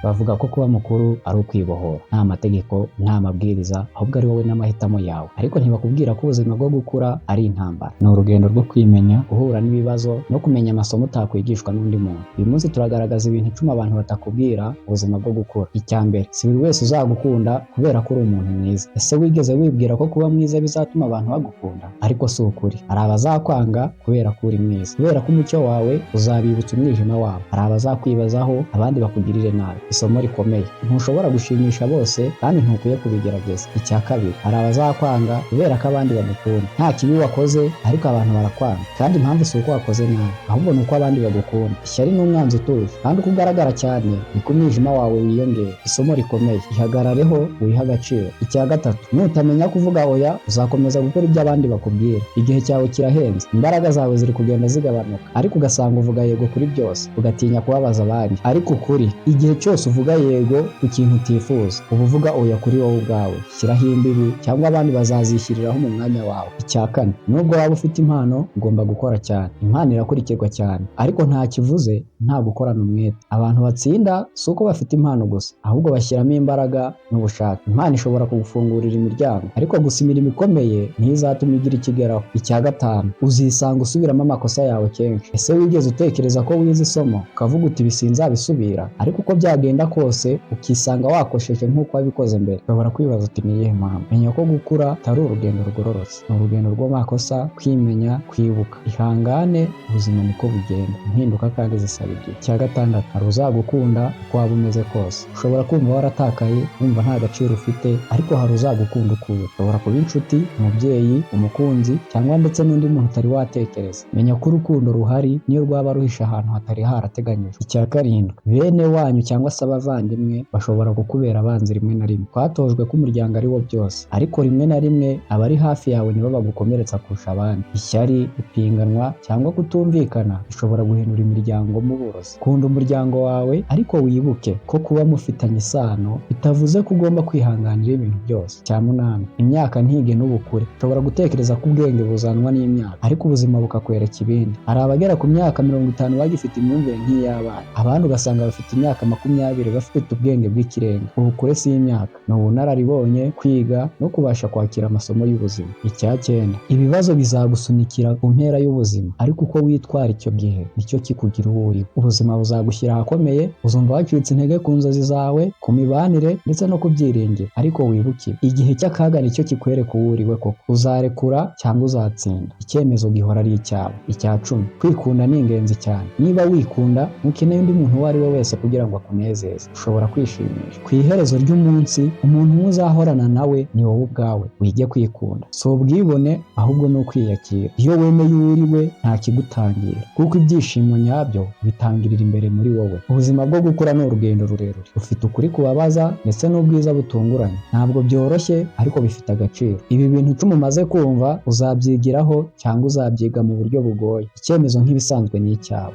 bavuga ko kuba mukuru ari ukwibohora, nta mategeko, nta mabwiriza, ahubwo ari wowe n'amahitamo yawe. Ariko ntibakubwira ko ubuzima bwo gukura ari intambara, ni urugendo rwo kwimenya, guhura n'ibibazo no kumenya amasomo utakwigishwa n'undi muntu. Uyu munsi turagaragaza ibintu 10 abantu batakubwira ubuzima bwo gukura. Icya mbere, si buri wese uzagukunda kubera ko uri umuntu mwiza. Ese wigeze wibwira ko kuba mwiza bizatuma abantu bagukunda? Ariko si ukuri. Hari abazakwanga kubera ko uri mwiza, kubera ko umucyo wawe uzabibutsa umwijima wabo. Hari abazakwibazaho, abandi bakugirire nabi. Isomo rikomeye: ntushobora gushimisha bose kandi ntukwiye kubigerageza. Icya kabiri, hari abazakwanga kubera ko abandi bagukunda. Nta kibi wakoze ariko abantu barakwanga, kandi impamvu si uko wakoze nabi, ahubwo ni uko abandi bagukunda. Ishyari ni umwanzi utuje, kandi uko ugaragara cyane niko umwijima wawe wiyongera. Isomo rikomeye: ihagarareho, wiha agaciro. Icya gatatu, nutamenya kuvuga oya, uzakomeza gukora ibyo abandi bakubwira. Igihe cyawe kirahenze, imbaraga zawe ziri kugenda zigabanuka, ariko ugasanga uvuga yego kuri byose, ugatinya kubabaza abandi. Ariko ukuri, igihe cyose uvuga yego ku kintu utifuza, uba uvuga oya kuri wowe ubwawe. Shyiraho imbibi, cyangwa abandi bazazishyiriraho mu mwanya wawe. Icya kane, nubwo waba ufite impano, ugomba gukora cyane. Impano irakurikirwa cyane, ariko nta kivuze nta gukorana umwete. Abantu batsinda si uko bafite impano gusa, ahubwo bashyiramo imbaraga n'ubushake. Impano ishobora kugufungurira imiryango, ariko gusa imirimo ikomeye ntizatuma igira ikigeraho. Icya gatanu, uzisanga usubiramo amakosa yawe kenshi. Ese wigeze utekereza ko wize isomo ukavuga uti ibi sinzabisubira, ariko uko byagenda kose ukisanga wakosheje nk'uko wabikoze mbere? Ushobora kwibaza uti ni iyihe mpamvu? Menya ko gukura atari urugendo rugororotse, ni urugendo rw'amakosa, kwimenya, kwibuka. Ihangane, ubuzima niko bugenda, impinduka kandi zisaba igihe. Icya gatandatu, hari uzagukunda uko waba umeze kose. Ushobora kumva waratakaye, wumva nta gaciro ufite, ariko hari uzagukunda uko uri. Ushobora kuba inshuti, umubyeyi, umukunzi, cyangwa ndetse n'undi muntu utari watekereza. Menya ko urukundo ruhari niyo rwaba ruhishe ahantu hatari harateganyijwe. Icya karindwi, bene wanyu cyangwa se abavandimwe bashobora kukubera abanzi rimwe na rimwe. Twatojwe ko umuryango ari wo byose, ariko rimwe na rimwe abari hafi yawe nibo bagukomeretsa kurusha abandi. Ishyari, ipinganwa cyangwa kutumvikana bishobora guhindura imiryango mu burozi. Kunda umuryango wawe, ariko wibuke ko kuba mufitanye isano bitavuze ko ugomba kwihanganira ibintu byose. Icya munani, imyaka ntigena ubukure. Ushobora gutekereza ko ubwenge buzanwa n'imyaka, ariko ubuzima bukakwereka ibindi. Hari abagera ku myaka 50 bagifite imyumvire nk'iy'abana, abandi ugasanga bafite imyaka 20 bafite ubwenge bw'ikirenga. Ubukure si imyaka, ni ubunararibonye, kwiga no kubasha kwakira amasomo y'ubuzima. Icya cyenda, ibibazo bizagusunikira ku mpera y'ubuzima, ariko uko witwara icyo gihe nicyo kikugira uwo uriwe. Ubuzima buzagushyira ahakomeye, uzumva wacitse intege ku nzozi zawe, ku mibanire ndetse no ku byiringiro, ariko wibuke igihe cy'akaga nicyo kikwereka uwo uriwe koko. Uzarekura cyangwa uzatsinda, icyemezo gihora ari icyawe. Icya cumi, kwikunda ni ingenzi cyane. Niba wikunda, ntukeneye undi muntu uwo ari we wese kugira ngo akunezeze. Ushobora kwishimisha. Ku iherezo ry'umunsi, umuntu umwe uzahorana nawe ni wowe ubwawe. Wige kwikunda, si ubwibone ahubwo ni ukwiyakira. Iyo wemeye uwo uriwe, nta kigutangira, kuko ibyishimo nyabyo bitangirira imbere muri wowe. Ubuzima bwo gukura ni urugendo rurerure, ufite ukuri kubabaza ndetse n'ubwiza butunguranye. Ntabwo byoroshye, ariko bifite agaciro. Ibi bintu 10 umaze kumva, uzabyigiraho cyangwa uzabyiga mu buryo bugoye. Icyemezo nk'ibisanzwe ni icyawe.